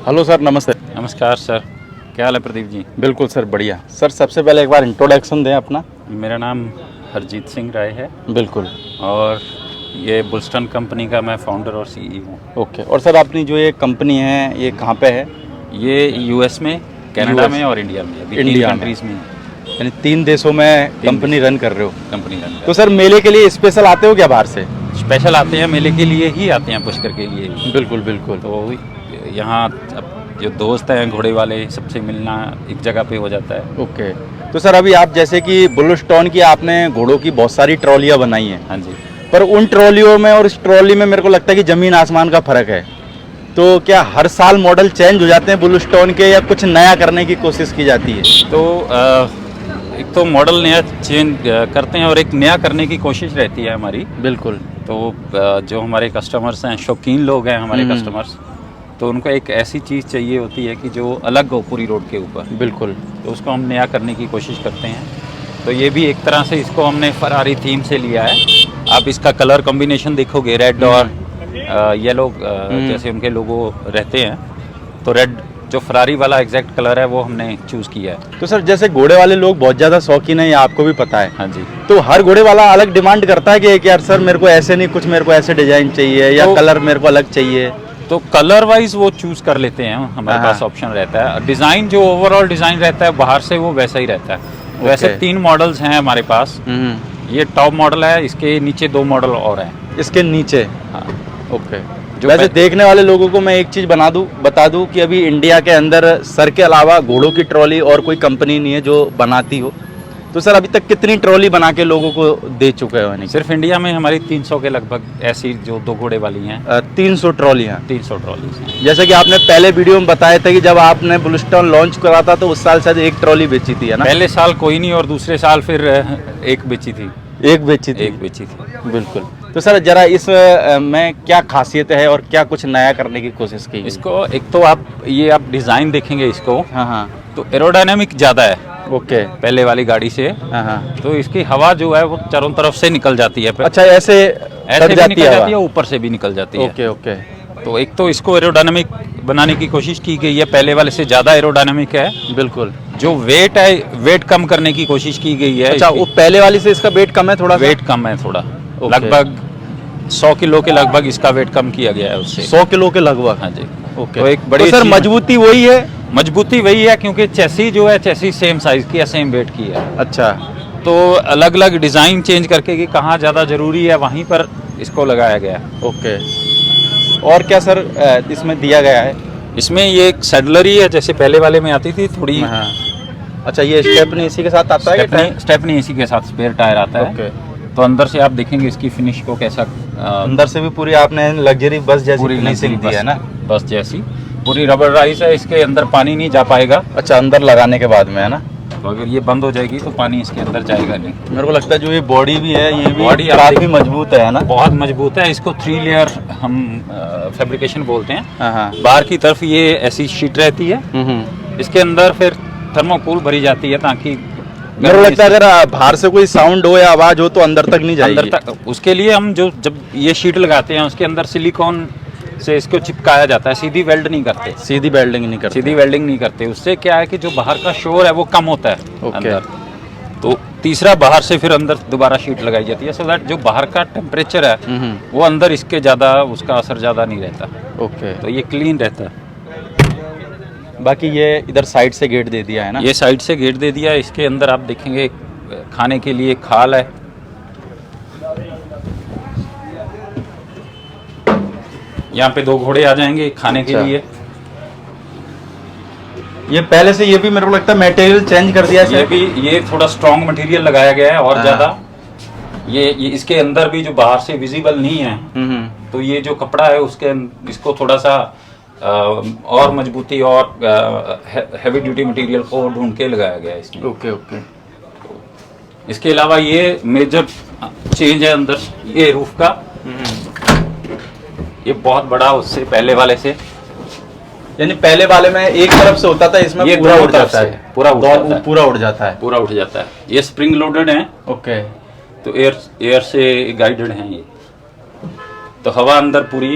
Hello sir, नमस्ते। नमस्कार sir, क्या हाल है प्रदीप जी? बिल्कुल सर, बढ़िया। सर सबसे पहले एक बार इंट्रोडक्शन दें अपना। मेरा नाम हरजीत सिंह राय है बिल्कुल। और ये बुलस्टन कंपनी का मैं फाउंडर और सीईओ हूँ। ओके। और सर अपनी जो ये कंपनी है ये कहाँ पे है? ये यूएस में, कनाडा में और इंडिया में, अभी इंडिया 3 कंट्रीज़ में यानी 3 देशों में कंपनी रन कर रहे हो। कंपनी रन तो सर मेले के लिए स्पेशल आते हो क्या बाहर से? स्पेशल आते हैं, मेले के लिए ही आते हैं, पुष्कर के लिए ही। बिल्कुल बिल्कुल। तो यहाँ अब जो दोस्त हैं घोड़े वाले, सबसे मिलना एक जगह पे हो जाता है। ओके। तो सर अभी आप जैसे कि बुलस्टोन की आपने घोड़ों की बहुत सारी ट्रॉलियाँ बनाई हैं, हाँ जी। पर उन ट्रॉलियों में और इस ट्रॉली में मेरे को लगता है कि ज़मीन आसमान का फ़र्क है। तो क्या हर साल मॉडल चेंज हो जाते हैं बुलस्टोन के, या कुछ नया करने की कोशिश की जाती है? तो एक तो मॉडल नया चेंज करते हैं और एक नया करने की कोशिश रहती है हमारी। बिल्कुल। तो जो हमारे कस्टमर्स हैं, शौकीन लोग हैं हमारे कस्टमर्स, तो उनको एक ऐसी चीज़ चाहिए होती है कि जो अलग हो पूरी रोड के ऊपर। बिल्कुल। तो उसको हम नया करने की कोशिश करते हैं। तो ये भी एक तरह से इसको हमने फरारी थीम से लिया है। आप इसका कलर कॉम्बिनेशन देखोगे, रेड और येलो जैसे उनके लोगो रहते हैं, तो रेड जो फरारी वाला एग्जैक्ट कलर है वो हमने चूज़ किया है। तो सर जैसे घोड़े वाले लोग बहुत ज़्यादा शौकीन है, ये आपको भी पता है। हाँ जी। तो हर घोड़े वाला अलग डिमांड करता है कि यार सर मेरे को ऐसे नहीं, कुछ मेरे को ऐसे डिजाइन चाहिए, या कलर मेरे को अलग चाहिए। तो कलर वाइज वो चूज़ कर लेते हैं, हमारे पास ऑप्शन रहता है। डिज़ाइन जो ओवरऑल डिज़ाइन रहता है बाहर से वो वैसा ही रहता है। वैसे 3 मॉडल्स हैं हमारे पास। ये टॉप मॉडल है, इसके नीचे 2 मॉडल और हैं। इसके नीचे? हाँ। ओके। वैसे देखने वाले लोगों को मैं एक चीज़ बता दूं कि अभी इंडिया के अंदर सर के अलावा घोड़ों की ट्रॉली और कोई कंपनी नहीं है जो बनाती हो। तो सर अभी तक कितनी ट्रॉली बना के लोगों को दे चुके हो? नहीं, सिर्फ इंडिया में हमारी 300 के लगभग ऐसी जो 2 घोड़े वाली हैं। 300 ट्रॉलियाँ? 300 ट्रॉलीज हैं। जैसे कि आपने पहले वीडियो में बताया था कि जब आपने बुलस्टोन लॉन्च करा था तो उस साल शायद 1 ट्रॉली बेची थी, है ना? पहले साल कोई नहीं और दूसरे साल फिर एक बेची थी। एक बेची थी। बिल्कुल। तो सर जरा इस में क्या खासियत है और क्या कुछ नया करने की कोशिश की? इसको एक तो आप डिज़ाइन देखेंगे इसको। हाँ हाँ। तो एरोडायनामिक ज़्यादा है ओके। पहले वाली गाड़ी से। हाँ हाँ। तो इसकी हवा जो है वो चारों तरफ से निकल जाती है। अच्छा, ऐसे भी निकल जाती है, ऊपर से भी निकल जाती है। Okay okay. तो एक तो इसको एरोडायनामिक बनाने की कोशिश की गई है, पहले वाले से ज़्यादा एरोडायनामिक है। बिल्कुल। जो वेट है, वेट कम करने की कोशिश की गई है। अच्छा, वो पहले वाली से इसका वेट कम है थोड़ा? वेट कम है थोड़ा, लगभग 100 किलो के लगभग इसका वेट कम किया गया है उससे। 100 किलो के लगभग? हाँ जी। ओके। तो एक बड़ी सर मजबूती वही है? मजबूती वही है, क्योंकि चेसी जो है, चेसी सेम साइज की है, सेम वेट की है। अच्छा। तो अलग अलग डिज़ाइन चेंज करके कि कहाँ ज़्यादा ज़रूरी है वहीं पर इसको लगाया गया। ओके। और क्या सर इसमें दिया गया है? इसमें ये एक सैडलरी है, जैसे पहले वाले में आती थी थोड़ी। हाँ। अच्छा, ये स्टेपनी इसी के साथ आता है? स्टेपनी इसी के साथ स्पेयर टायर आता है। ओके। तो अंदर से आप देखेंगे इसकी फिनिश को कैसा। अंदर से भी पूरी आपने लग्जरी बस जैसी पूरी फिनिशिंग दी है ना? बस जैसी पूरी रबराइज है, इसके अंदर पानी नहीं जा पाएगा। अच्छा, अंदर लगाने के बाद में, है ना? तो अगर ये बंद हो जाएगी तो पानी इसके अंदर जाएगा नहीं। मेरे को लगता है जो ये बॉडी भी है, ये भी बॉडी काफी मजबूत है ना? बहुत मजबूत है। इसको 3 लेयर हम फैब्रिकेशन बोलते हैं। हाँ हाँ। बाहर की तरफ ये ऐसी शीट रहती है, इसके अंदर फिर थर्मोकोल भरी जाती है, ताकि मेरे को लगता है अगर बाहर से कोई साउंड हो या आवाज हो तो अंदर तक नहीं जाएगी। अंदर तक उसके लिए हम जब ये शीट लगाते हैं उसके अंदर सिलिकॉन से इसको चिपकाया जाता है। सीधी वेल्ड नहीं करते। सीधी वेल्डिंग नहीं करते? सीधी वेल्डिंग नहीं करते। उससे क्या है कि जो बाहर का शोर है वो कम होता है अंदर। तो तीसरा बाहर से फिर अंदर दोबारा शीट लगाई जाती है, सो दैट जो बाहर का टेम्परेचर है वो अंदर इसके ज़्यादा, उसका असर ज़्यादा नहीं रहता। ओके। तो ये क्लीन रहता है। बाकी ये इधर साइड से गेट दे दिया है ना? ये साइड से गेट दे दिया है। इसके अंदर आप देखेंगे खाने के लिए खाल है। यहाँ पे 2 घोड़े आ जाएंगे खाने के लिए। ये पहले से ये भी मेरे को लगता है मटेरियल चेंज कर दिया है। ये थोड़ा स्ट्रॉन्ग मटेरियल लगाया गया है और ज़्यादा। ये इसके अंदर भी जो बाहर से विजिबल नहीं है, तो ये जो कपड़ा है उसके इसको थोड़ा सा और मजबूती और हैवी ड्यूटी मटेरियल को ढूंढ के लगाया गया है इसमें। Okay okay. इसके अलावा ये मेजर चेंज है अंदर, ये रूफ का। ये बहुत बड़ा उससे पहले वाले से, यानी पहले वाले में एक तरफ से होता था, इसमें ये पूरा उड़ जाता है। पूरा उड़ जाता है। पूरा उड़ जाता है। ये स्प्रिंग लोडेड है। ओके। तो एयर से गाइडेड हैं ये। तो हवा अंदर पूरी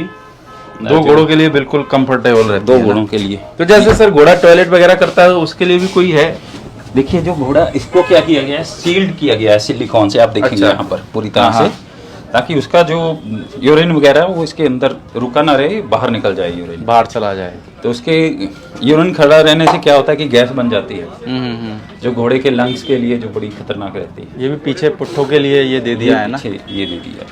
दो घोड़ों के लिए बिल्कुल कंफर्टेबल रहती दो है ना? घोड़ों के लिए। तो जैसे सर घोड़ा टॉयलेट वगैरह करता है, उसके लिए भी कोई है? देखिए जो घोड़ा, इसको क्या किया गया है, सील्ड किया गया है सिलिकॉन से, आप देखेंगे अच्छा। यहाँ पर पूरी तरह हाँ, से, ताकि उसका जो यूरिन वगैरह है वो इसके अंदर रुका ना रहे, बाहर निकल जाए यूरिन। बाहर चला जाए। तो उसके यूरिन खड़ा रहने से क्या होता है कि गैस बन जाती है, जो घोड़े के लंग्स के लिए जो बड़ी खतरनाक रहती है। ये भी पीछे पुट्ठों के लिए ये दे दिया है ना? पीछे ये दे दिया।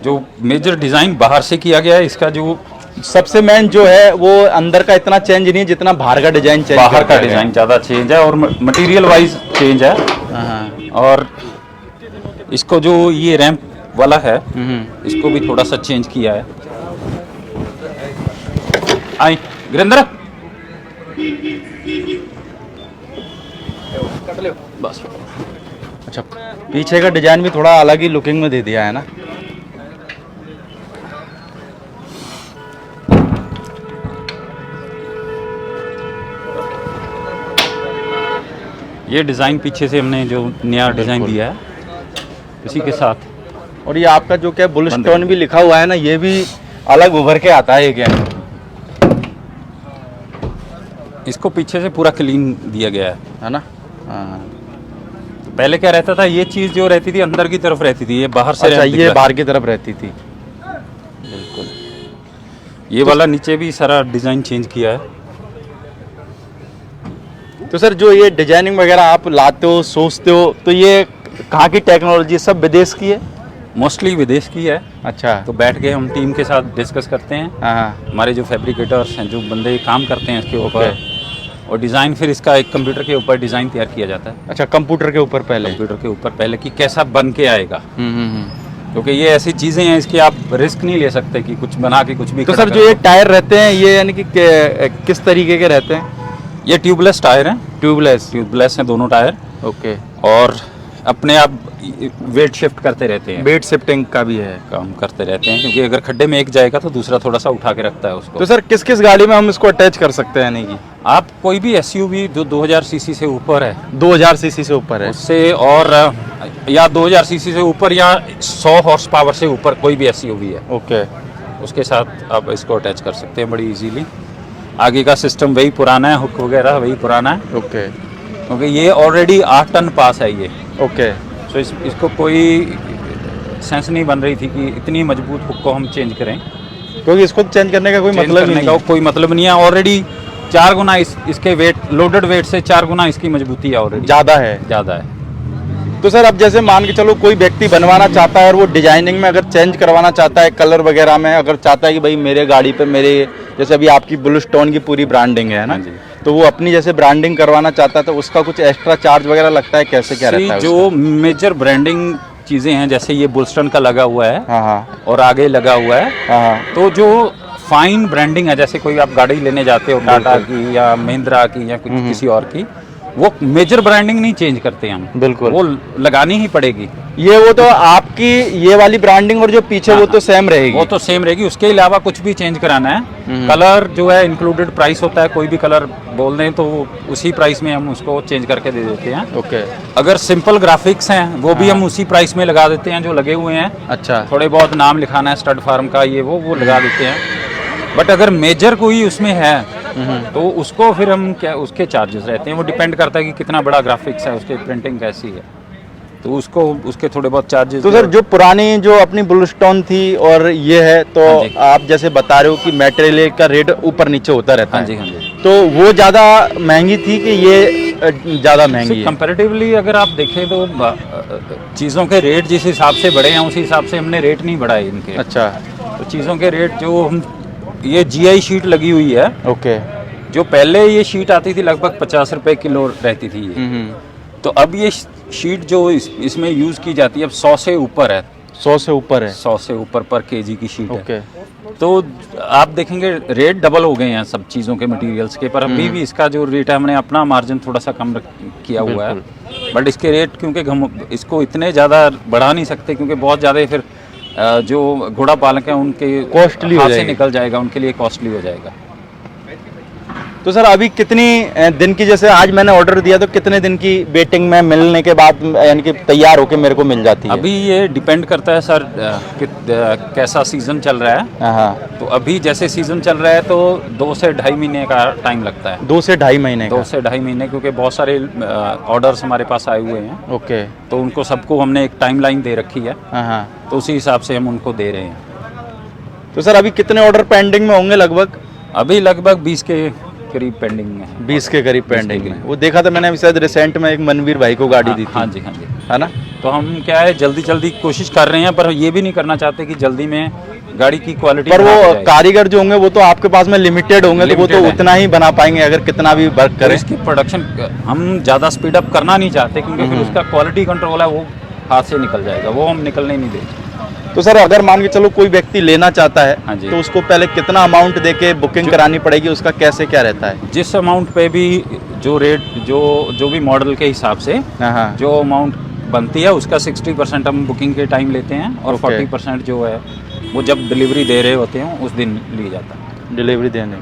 जो मेजर डिजाइन बाहर से किया गया है, इसका जो सबसे मेन जो है वो अंदर का इतना चेंज नहीं है जितना बाहर का डिजाइन चेंज बाहर का डिजाइन ज़्यादा चेंज है और मटेरियल वाइज चेंज है। और इसको जो ये रैंप वाला है, इसको भी थोड़ा सा चेंज किया है। आई गिरिंदर, बस। अच्छा, पीछे का डिजाइन भी थोड़ा अलग ही लुकिंग में दे दिया है ना? ये डिज़ाइन पीछे से हमने जो नया डिज़ाइन दिया है इसी के साथ। और ये आपका जो क्या बुल स्टोन भी लिखा हुआ है ना, ये भी अलग उभर के आता है क्या? इसको पीछे से पूरा क्लीन दिया गया है ना? हाँ। पहले क्या रहता था, ये चीज़ जो रहती थी अंदर की तरफ रहती थी, ये बाहर से अच्छा, रैंप दिख ये रहा है। बाहर की तरफ रहती थी। बिल्कुल। ये वाला नीचे भी सारा डिज़ाइन चेंज किया है। तो सर जो ये डिजाइनिंग वगैरह आप लाते हो, सोचते हो, तो ये कहाँ की टेक्नोलॉजी? सब विदेश की है? मोस्टली विदेश की है। अच्छा। तो बैठ के हम टीम के साथ डिस्कस करते हैं, हाँ। हमारे जो फैब्रिकेटर्स हैं, जो बंदे काम करते हैं इसके ऊपर, ओके। और डिज़ाइन फिर इसका एक कंप्यूटर के ऊपर डिज़ाइन तैयार किया जाता है। अच्छा, कंप्यूटर के ऊपर पहले? कंप्यूटर के ऊपर पहले कि कैसा बन के आएगा, हम्म। क्योंकि ये ऐसी चीज़ें हैं इसकी आप रिस्क नहीं ले सकते कि कुछ बना के कुछ भी तो खड़ा सर कर जो ये दो। टायर रहते हैं, ये यानी कि किस तरीके के रहते हैं? ये ट्यूबलेस टायर हैं, ट्यूबलेस? ट्यूबलेस हैं दोनों टायर, ओके। और अपने आप वेट शिफ्ट करते रहते हैं, वेट शिफ्टिंग का भी है? काम करते रहते हैं, क्योंकि अगर खड्डे में एक जाएगा तो दूसरा थोड़ा सा उठा के रखता है उसको। तो सर किस किस गाड़ी में हम इसको अटैच कर सकते हैं? यानी कि आप कोई भी एसयूवी जो 2000 सीसी से ऊपर है, 2000 सीसी से ऊपर है, उससे, और या 2000 सीसी से ऊपर या 100 हॉर्स पावर से ऊपर कोई भी एसयूवी है, ओके, उसके साथ आप इसको अटैच कर सकते हैं बड़ी इजीली। आगे का सिस्टम वही पुराना है, हुक वगैरह वही पुराना है, ओके, क्योंकि ये ऑलरेडी 8 टन पास है ये। ओके। तो इसको कोई सेंस नहीं बन रही थी कि इतनी मजबूत हुक को हम चेंज करें। क्योंकि इसको चेंज करने का कोई चेंज मतलब ही करने नहीं का है। कोई मतलब नहीं है, ऑलरेडी 4 गुना इसके वेट, लोडेड वेट से 4 गुना इसकी मजबूती है, ऑलरेडी ज़्यादा है। ज़्यादा है। तो सर अब जैसे मान के चलो कोई व्यक्ति बनवाना चाहता है और वो डिजाइनिंग में अगर चेंज करवाना चाहता है, कलर वगैरह में अगर चाहता है कि भाई मेरे गाड़ी पे मेरे, जैसे अभी आपकी बुल स्टोन की पूरी ब्रांडिंग है ना, हाँ जी। तो वो अपनी जैसे ब्रांडिंग करवाना चाहता है तो उसका कुछ एक्स्ट्रा चार्ज वगैरह लगता है? कैसे क्या रहता है जो मेजर ब्रांडिंग चीज़ें हैं, जैसे ये बुलस्टन का लगा हुआ है, हाँ हाँ और आगे लगा हुआ है, हाँ, तो जो फाइन ब्रांडिंग है, जैसे कोई आप गाड़ी लेने जाते हो टाटा की या महिंद्रा की या कुछ किसी और की, वो मेजर ब्रांडिंग नहीं चेंज करते हम, बिल्कुल, वो लगानी ही पड़ेगी। ये वो तो आपकी ये वाली ब्रांडिंग और जो पीछे वो तो सेम रहेगी? वो तो सेम रहेगी, उसके अलावा कुछ भी चेंज कराना है। कलर जो है इंक्लूडेड प्राइस होता है, कोई भी कलर बोल दें तो उसी प्राइस में हम उसको चेंज करके दे देते हैं। ओके। अगर सिंपल ग्राफिक्स हैं वो भी हम उसी प्राइस में लगा देते हैं जो लगे हुए हैं। अच्छा। थोड़े बहुत नाम लिखाना है स्टड फार्म का, ये वो लगा देते हैं। बट अगर मेजर कोई उसमें है तो उसको फिर हम क्या, उसके चार्जेस रहते हैं, वो डिपेंड करता है कि कितना बड़ा ग्राफिक्स है, उसकी प्रिंटिंग कैसी है, तो उसको उसके थोड़े बहुत चार्जेस। तो सर जो पुरानी जो अपनी बुल स्टोन थी और ये है, तो हाँ जी। आप जैसे बता रहे हो कि मटेरियल का रेट ऊपर नीचे होता रहता हाँ है, जी, हाँ जी। तो वो ज़्यादा महंगी थी कि ये ज़्यादा महंगी है? कंपैरेटिवली अगर आप देखें तो चीज़ों के रेट जिस हिसाब से बढ़े हैं उस हिसाब से हमने रेट नहीं बढ़ाए इनके। अच्छा। तो चीज़ों के रेट जो हम, ये GI शीट लगी हुई है, ओके। जो पहले ये शीट आती थी लगभग 50 रुपए किलो रहती थी ये। तो अब ये शीट जो इसमें यूज़ की जाती है अब 100 से ऊपर है। 100 से ऊपर है? 100 से ऊपर पर केजी की शीट ओके। है। तो आप देखेंगे रेट डबल हो गए हैं सब चीज़ों के मटेरियल्स के, पर अभी भी इसका जो रेट है हमने अपना मार्जिन थोड़ा सा कम किया हुआ है। बट इसके रेट क्योंकि हम इसको इतने ज़्यादा बढ़ा नहीं सकते, क्योंकि बहुत ज़्यादा फिर जो घोड़ा पालक हैं उनके कॉस्टली हो हाथ से जाएगी, निकल जाएगा, उनके लिए कॉस्टली हो जाएगा। तो सर अभी कितनी दिन की, जैसे आज मैंने ऑर्डर दिया तो कितने दिन की वेटिंग में मिलने के बाद यानी कि तैयार होके मेरे को मिल जाती है? अभी ये डिपेंड करता है सर कि कैसा सीज़न चल रहा है। हाँ, तो अभी जैसे सीज़न चल रहा है तो 2 से ढाई महीने का टाइम लगता है। 2 से ढाई महीने 2 का। से ढाई महीने, क्योंकि बहुत सारे ऑर्डर्स हमारे पास आए हुए हैं, ओके। तो उनको सबको हमने एक टाइमलाइन दे रखी है, हाँ। तो उसी हिसाब से हम उनको दे रहे हैं। तो सर अभी कितने ऑर्डर पेंडिंग में होंगे लगभग? अभी लगभग 20 के करीब पेंडिंग में है। 20 के करीब 20 के पेंडिंग में। करीब। वो देखा था मैंने अभी शायद रिसेंट में, एक मनवीर भाई को गाड़ी दी थी। हाँ जी, हाँ जी। है ना? तो हम क्या है जल्दी कोशिश कर रहे हैं, पर ये भी नहीं करना चाहते कि जल्दी में गाड़ी की क्वालिटी पर खराब हो वो जाए। कारीगर जो होंगे वो तो आपके पास में लिमिटेड होंगे, तो वो तो Limited है। उतना ही बना पाएंगे अगर कितना भी वर्क तो करें। इसकी प्रोडक्शन हम ज़्यादा स्पीड अप करना नहीं चाहते, क्योंकि फिर उसका क्वालिटी कंट्रोल है वो हाथ से निकल जाएगा, वो हम निकलने नहीं देते। तो सर अगर मान के चलो कोई व्यक्ति लेना चाहता है, हाँ जी। तो उसको पहले कितना अमाउंट देके बुकिंग करानी पड़ेगी, उसका कैसे क्या रहता है? जिस अमाउंट पे भी जो रेट जो भी मॉडल के हिसाब से हाँ। जो अमाउंट बनती है उसका 60% हम बुकिंग के टाइम लेते हैं, और Okay. 40% जो है वो जब डिलीवरी दे रहे होते हैं उस दिन लिया जाता है। डिलीवरी देने।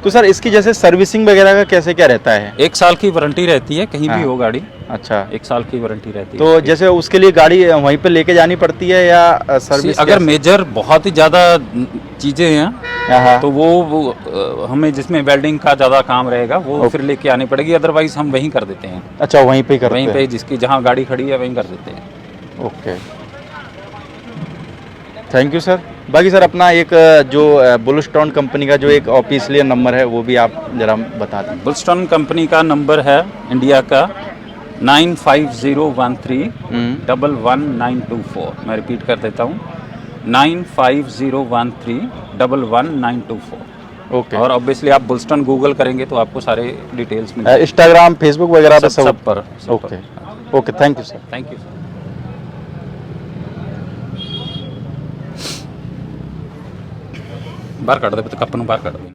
तो सर इसकी जैसे सर्विसिंग वगैरह का कैसे क्या रहता है? 1 साल की वारंटी रहती है, कहीं भी हाँ। हो गाड़ी, अच्छा। 1 साल की वारंटी रहती है। तो जैसे उसके लिए गाड़ी वहीं पे लेके जानी पड़ती है या सर्विस? अगर मेजर बहुत ही ज़्यादा चीज़ें हैं हाँ। तो वो हमें जिसमें वेल्डिंग का ज़्यादा काम रहेगा वो फिर लेके आनी पड़ेगी, अदरवाइज हम वहीं कर देते हैं। अच्छा, वहीं पे ही करते वहीं हैं। पे जिसकी जहाँ गाड़ी खड़ी है वहीं कर देते हैं। Okay, thank you sir. बाकी सर अपना एक जो बुलस्टोन कंपनी का जो एक ऑफिशियल नंबर है वो भी आप जरा बता दें। बुलस्टोन कंपनी का नंबर है इंडिया का 9501311924। मैं रिपीट कर देता हूँ, 9501311924। ओके। और ऑब्वियसली आप बुलस्टोन गूगल करेंगे तो आपको सारे डिटेल्स मिल जाएंगे। इंस्टाग्राम, फेसबुक वगैरह पे सब पर। Okay okay, thank you sir. Thank you sir. बाहर कट दे, कप बाहर कट दे।